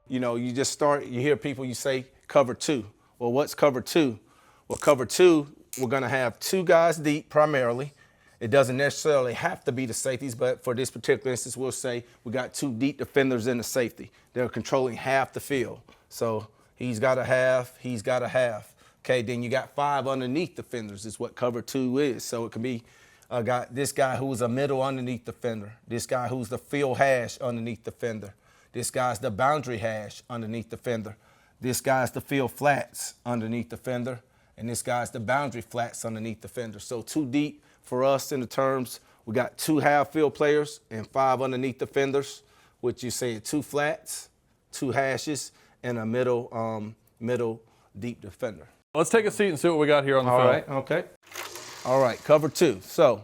You know, you hear people, you say cover two. Well, what's cover two? Well, cover two, we're gonna have two guys deep primarily. It doesn't necessarily have to be the safeties, but for this particular instance, we'll say we got two deep defenders in the safety. They're controlling half the field. So he's got a half, he's got a half. Okay, then you got 5 underneath defenders is what cover two is. So it can be this guy who's a middle underneath defender, this guy who's the field hash underneath defender, this guy's the boundary hash underneath defender, this guy's the field flats underneath defender, and this guy's the boundary flats underneath defender. So 2 deep for us in the terms, we got 2 half field players and 5 underneath defenders, which you say 2 flats, 2 hashes, and a middle deep defender. Let's take a seat and see what we got here on the field. All right, okay. All right, cover two. So,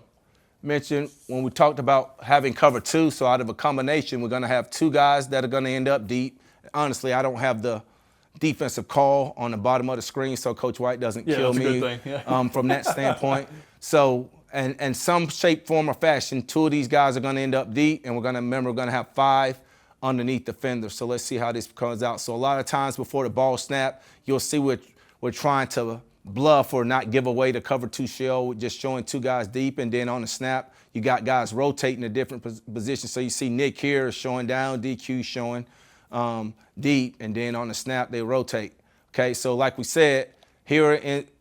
mentioned when we talked about having cover two, so out of a combination, we're gonna have 2 guys that are gonna end up deep. Honestly, I don't have the defensive call on the bottom of the screen, so Coach White doesn't kill that's me a good thing. Yeah. from that standpoint. So, and some shape, form, or fashion, 2 of these guys are gonna end up deep, and we're gonna have 5 underneath defenders. So let's see how this comes out. So a lot of times before the ball snap, you'll see we're trying to bluff or not give away the cover two shell, just showing 2 guys deep, and then on the snap, you got guys rotating to different positions. So you see Nick here showing down, DQ showing deep, and then on the snap, they rotate. Okay, so like we said,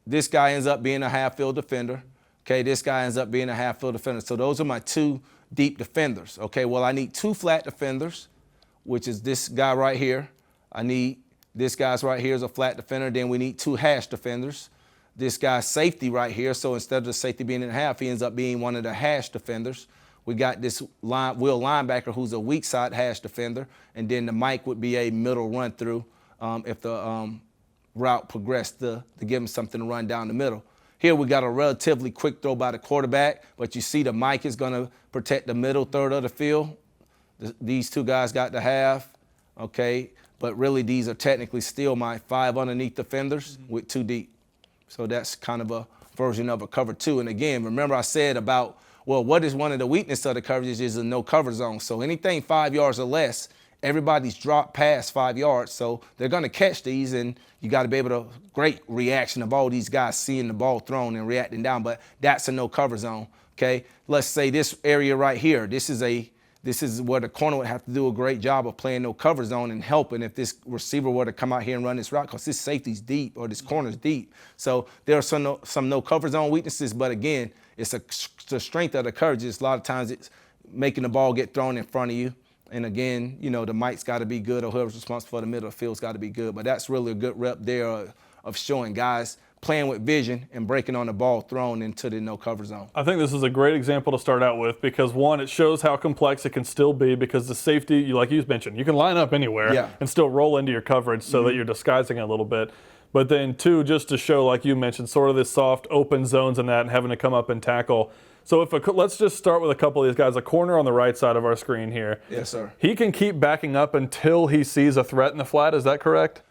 this guy ends up being a half field defender. Okay, this guy ends up being a half field defender. So those are my 2 deep defenders. Okay, well, I need 2 flat defenders, which is this guy right here. I need this guy's right here is a flat defender. Then we need 2 hash defenders. This guy's safety right here. So instead of the safety being in half, he ends up being one of the hash defenders. We got this wheel linebacker who's a weak side hash defender. And then the Mike would be a middle run through if the route progressed to give him something to run down the middle. Here we got a relatively quick throw by the quarterback, but you see the Mike is going to protect the middle third of the field. These 2 guys got the half, okay? But really these are technically still my 5 underneath defenders with 2 deep. So that's kind of a version of a cover 2. And again, remember I said about, well, what is one of the weaknesses of the coverages is a no cover zone. So anything 5 yards or less, everybody's dropped past 5 yards. So they're going to catch these, and you got to be able to, great reaction of all these guys seeing the ball thrown and reacting down, but that's a no cover zone, okay? Let's say this area right here, this is where the corner would have to do a great job of playing no cover zone and helping if this receiver were to come out here and run this route, because this safety's deep or this corner's deep. So there are some no cover zone weaknesses, but again, it's the strength of the coverage. A lot of times it's making the ball get thrown in front of you. And again, you know, the Mike's got to be good, or whoever's responsible for the middle of the field's got to be good. But that's really a good rep there of showing guys playing with vision and breaking on the ball thrown into the no cover zone. I think this is a great example to start out with because, one, it shows how complex it can still be because the safety, like you mentioned, you can line up anywhere and still roll into your coverage so that you're disguising it a little bit. But then, 2, just to show, like you mentioned, sort of this soft open zones and that and having to come up and tackle. So let's just start with a couple of these guys. A corner on the right side of our screen here. Yes, sir. He can keep backing up until he sees a threat in the flat. Is that correct?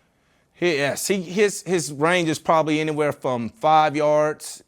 Yes, his range is probably anywhere from 5 yards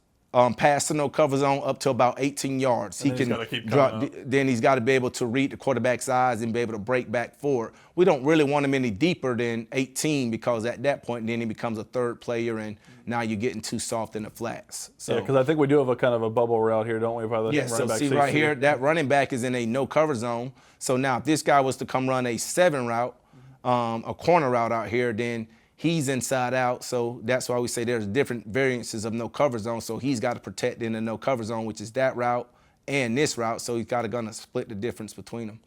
past the no cover zone up to about 18 yards. And he can keep drop. Then he's got to be able to read the quarterback's eyes and be able to break back forward. We don't really want him any deeper than 18 because at that point then he becomes a third player and now you're getting too soft in the flats. So, yeah, because I think we do have a kind of a bubble route here, don't we? By the yeah, so see right here, that running back is in a no cover zone. So now if this guy was to come run a 7 route, a corner route out here, then he's inside out, so that's why we say there's different variances of no cover zone. So he's got to protect in the no cover zone, which is that route and this route. So he's got to gonna split the difference between them.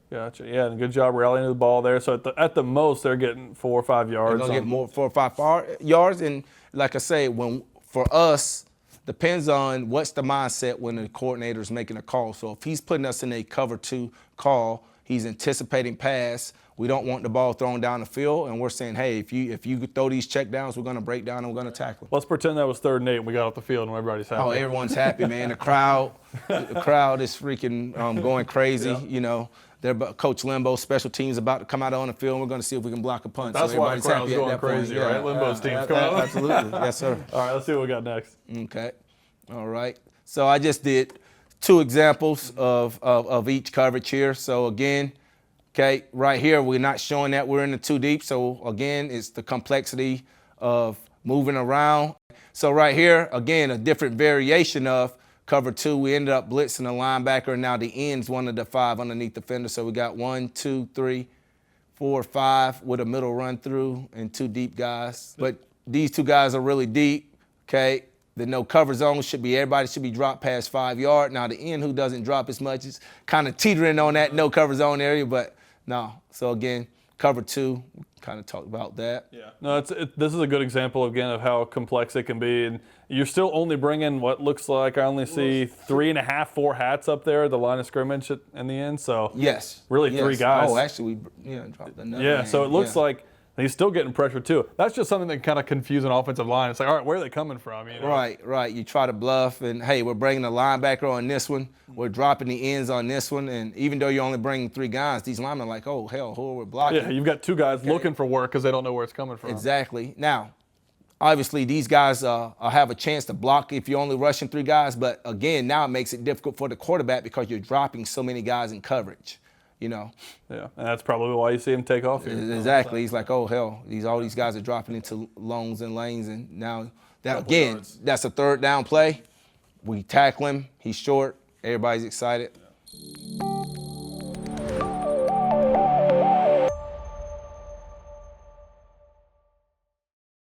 Gotcha. Yeah, and good job rallying the ball there. So at the most, they're getting 4 or 5 yards. They're gonna get more 4 or 5 yards, and like I say, for us, depends on what's the mindset when the coordinator is making a call. So if he's putting us in a cover 2 call, he's anticipating pass. We don't want the ball thrown down the field, and we're saying, hey, if you throw these check downs, we're going to break down and we're going to tackle. Let's pretend that was 3rd and 8 and we got off the field and everybody's happy. Oh, everyone's happy, man. The crowd is freaking going crazy. Yeah. You know, Coach Limbo, special teams about to come out on the field, and we're going to see if we can block a punt. That's so why the crowd's going crazy, right? Yeah. Limbo's team's coming out. Absolutely. Yes, sir. All right, let's see what we got next. Okay. All right. So I just did 2 examples of each coverage here. So again, Okay, right here, we're not showing that we're in the two deep. So again, it's the complexity of moving around. So right here, again, a different variation of cover two. We ended up blitzing the linebacker. Now the end's one of the 5 underneath defender. So we got 1, 2, 3, 4, 5 with a middle run through and 2 deep guys. But these 2 guys are really deep, okay? The no cover zone everybody should be dropped past 5 yards. Now the end who doesn't drop as much is kind of teetering on that no cover zone area, but no. So again, cover 2, we kind of talked about that. Yeah. No, this is a good example again of how complex it can be, and you're still only bringing what looks like I only see 3.5, 4 hats up there at the line of scrimmage in the end. So yes, really 3 guys. Oh, actually, we dropped another. Yeah. So it looks like he's still getting pressure too. That's just something that kind of confuse an offensive line. It's like, all right, where are they coming from? You know? Right. You try to bluff, and hey, we're bringing the linebacker on this one. We're dropping the ends on this one, and even though you're only bringing 3 guys, these linemen are like, oh hell, who are we blocking? Yeah, you've got 2 guys looking for work because they don't know where it's coming from. Exactly. Now, obviously, these guys have a chance to block if you're only rushing 3 guys, but again, now it makes it difficult for the quarterback because you're dropping so many guys in coverage. You know. Yeah, and that's probably why you see him take off here. Exactly. He's like, oh hell, all these guys are dropping into longs and lanes, and now that again, that's a 3rd down play. We tackle him. He's short. Everybody's excited.